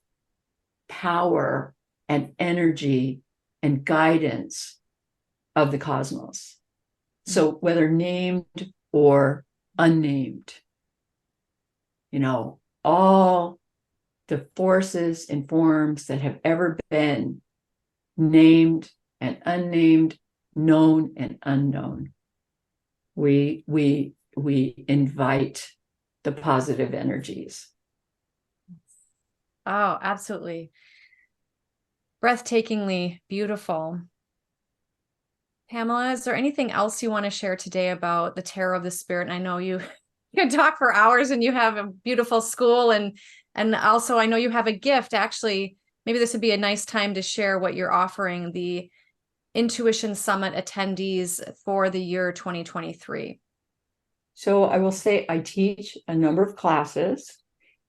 power and energy and guidance of the cosmos. So whether named or unnamed, all the forces and forms that have ever been, named and unnamed, known and unknown, we invite the positive energies. Oh, absolutely. Breathtakingly beautiful. Pamela, is there anything else you want to share today about the Tarot of the Spirit? And I know you can talk for hours, and you have a beautiful school, and also I know you have a gift. Actually, maybe this would be a nice time to share what you're offering the Intuition Summit attendees for the year 2023. So I will say I teach a number of classes,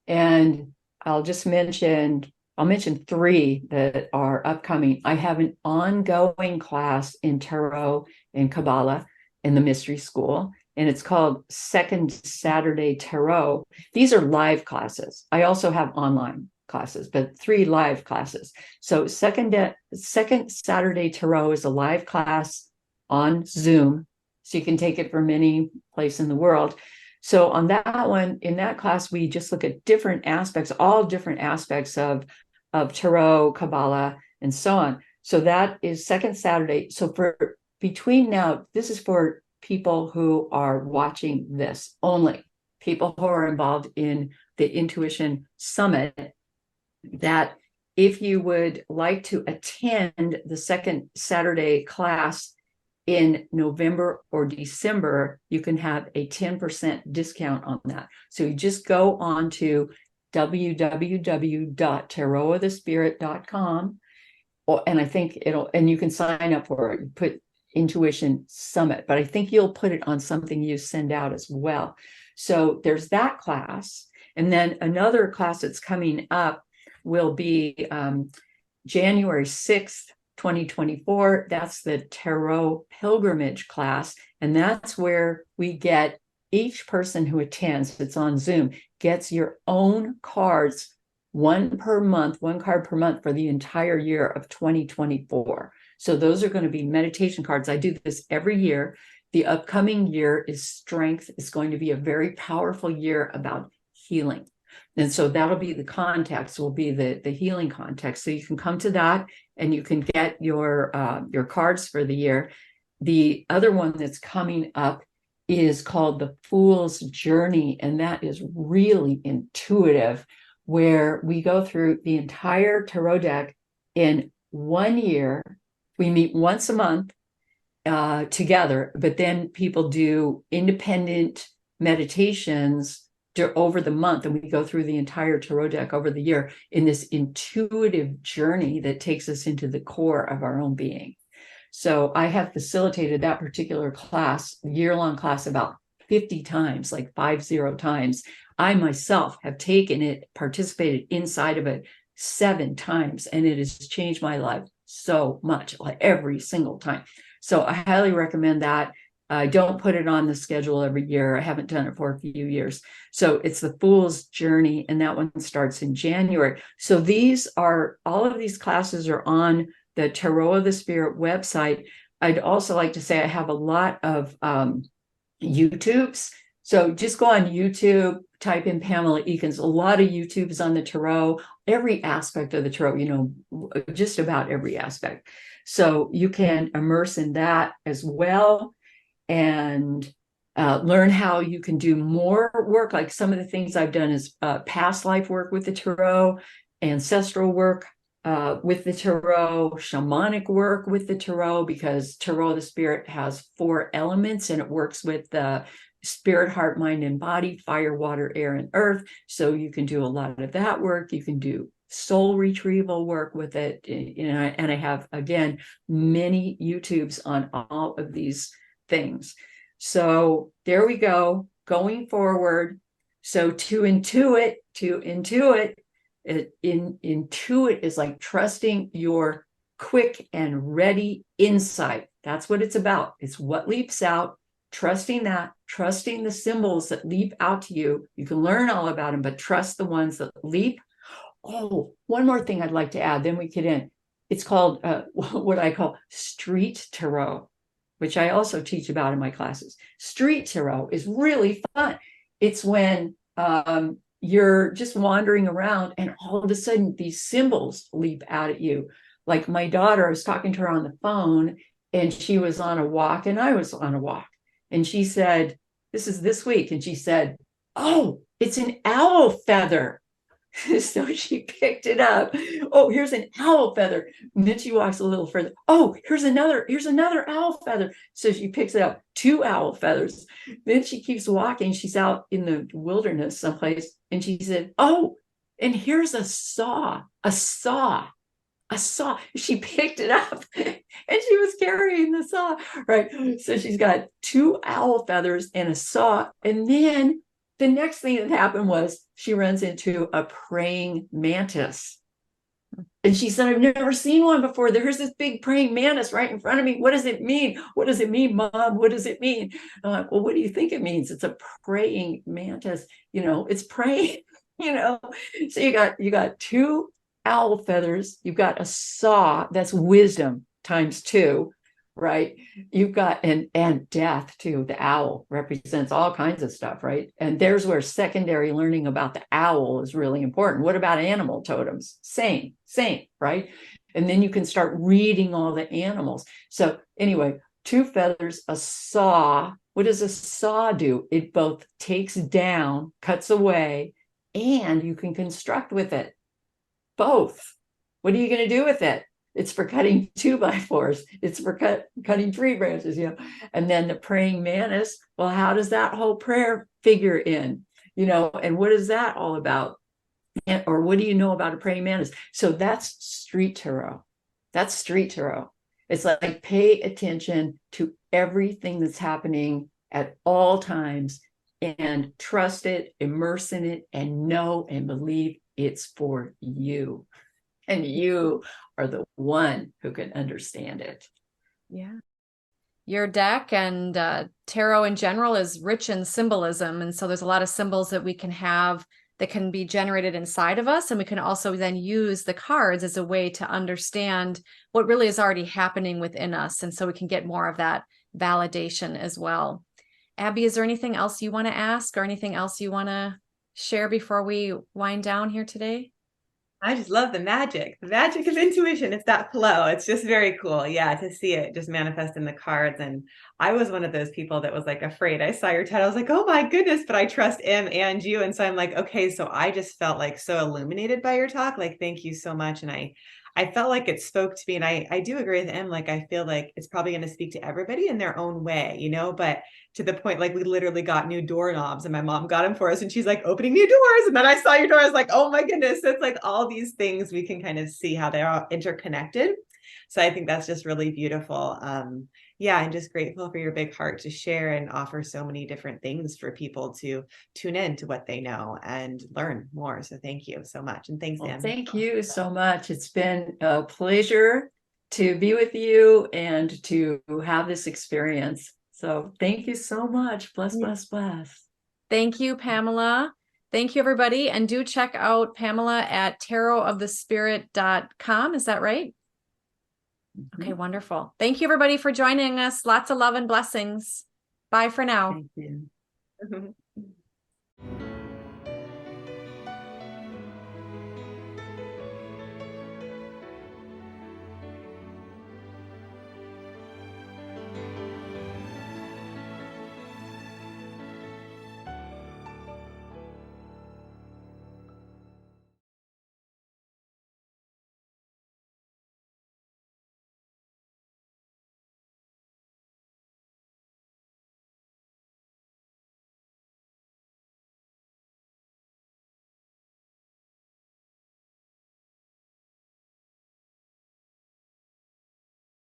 and I'll mention three that are upcoming. I have an ongoing class in Tarot and Kabbalah in the Mystery School, and it's called Second Saturday Tarot. These are live classes. I also have online classes, but 3 live classes. So Second Saturday Tarot is a live class on Zoom, so you can take it from any place in the world. So on that one, in that class, we just look at different aspects, all different aspects of Tarot, Kabbalah, and so on. So that is second Saturday. So for between now, this is for people who are watching this only, people who are involved in the Intuition Summit, that if you would like to attend the second Saturday class in November or December, you can have a 10% discount on that. So you just go on to www.tarotofthespirit.com, and I think and you can sign up for it. You put Intuition Summit, but I think you'll put it on something you send out as well. So there's that class. And then another class that's coming up will be January 6th, 2024. That's the Tarot Pilgrimage class. And that's where we get each person who attends, it's on Zoom, gets your own cards, one card per month for the entire year of 2024. So those are going to be meditation cards. I do this every year. The upcoming year is Strength. It's going to be a very powerful year about healing. And so that'll be the context, will be the healing context. So you can come to that and you can get your cards for the year. The other one that's coming up is called The Fool's Journey. And that is really intuitive, where we go through the entire tarot deck in 1 year. We meet once a month together, but then people do independent meditations over the month, and we go through the entire tarot deck over the year in this intuitive journey that takes us into the core of our own being. So I have facilitated that particular class, year-long class, about 50 times, like 50 times. I myself have taken it, participated inside of it 7 times, and it has changed my life so much, like every single time. So I highly recommend that. I don't put it on the schedule every year. I haven't done it for a few years. So it's The Fool's Journey, and that one starts in January. So all of these classes are on the Tarot of the Spirit website. I'd also like to say I have a lot of YouTubes. So just go on YouTube, type in Pamela Eakins, a lot of YouTubes on the tarot, every aspect of the tarot, just about every aspect. So you can immerse in that as well, and learn how you can do more work. Like some of the things I've done is past life work with the tarot, ancestral work with the tarot, shamanic work with the tarot, because Tarot of the Spirit has 4 elements and it works with the spirit, heart, mind, and body, fire, water, air, and earth. So you can do a lot of that work. You can do soul retrieval work with it. And I have, again, many YouTubes on all of these things. So there we go, going forward. So to intuit is like trusting your quick and ready insight. That's what it's about. It's what leaps out, trusting the symbols that leap out to you. You can learn all about them, but trust the ones that leap. Oh, one more thing I'd like to add, then we could end. It's called what I call street tarot, which I also teach about in my classes. Street tarot is really fun. It's when you're just wandering around and all of a sudden these symbols leap out at you. Like my daughter, I was talking to her on the phone, and she was on a walk and I was on a walk. And she said, this is this week. And she said, oh, it's an owl feather. So she picked it up. Oh, here's an owl feather. And then she walks a little further. Oh, here's another owl feather. So she picks it up, 2 owl feathers. Then she keeps walking. She's out in the wilderness someplace. And she said, oh, And here's a saw. She picked it up and she was carrying the saw, right? So she's got 2 owl feathers and a saw. And then the next thing that happened was she runs into a praying mantis. And she said, I've never seen one before. There's this big praying mantis right in front of me. What does it mean? What does it mean, Mom? What does it mean? I'm like, well, what do you think it means? It's a praying mantis. It's praying, So you got 2 owl feathers. You've got a saw. That's wisdom times 2, right? You've got and death too. The owl represents all kinds of stuff, right? And there's where secondary learning about the owl is really important. What about animal totems? Same, right? And then you can start reading all the animals. So anyway, 2 feathers, a saw. What does a saw do? It both takes down, cuts away, and you can construct with it. Both. What are you going to do with it? It's for cutting 2x4s. It's for cutting tree branches, And then the praying mantis, well, how does that whole prayer figure in? And what is that all about? Or what do you know about a praying mantis? So that's street tarot. It's like pay attention to everything that's happening at all times and trust it, immerse in it, and know and believe it's for you. And you are the one who can understand it. Yeah. Your deck and tarot in general is rich in symbolism. And so there's a lot of symbols that we can have that can be generated inside of us. And we can also then use the cards as a way to understand what really is already happening within us. And so we can get more of that validation as well. Abby, is there anything else you want to ask or anything else you want to share before we wind down here today? I just love the magic of intuition. It's that flow. It's just very cool. Yeah. To see it just manifest in the cards. And I was one of those people that was like afraid. I saw your title. I was like, oh my goodness, but I trust M and you. And so I'm like, okay. So I just felt like so illuminated by your talk. Like, thank you so much. And I felt like it spoke to me. And I do agree with M. Like, I feel like it's probably going to speak to everybody in their own way, but to the point, like we literally got new doorknobs and my mom got them for us and she's like opening new doors. And then I saw your door. I was like, oh my goodness. It's like all these things we can kind of see how they're all interconnected. So I think that's just really beautiful. Yeah, I'm just grateful for your big heart to share and offer so many different things for people to tune in to what they know and learn more. So thank you so much. And thanks, Em. Thank you so much. It's been a pleasure to be with you and to have this experience. So thank you so much. Bless. Thank you, Pamela. Thank you, everybody. And do check out Pamela at tarotofthespirit.com. Is that right? Mm-hmm. Okay, wonderful. Thank you, everybody, for joining us. Lots of love and blessings. Bye for now. Thank you.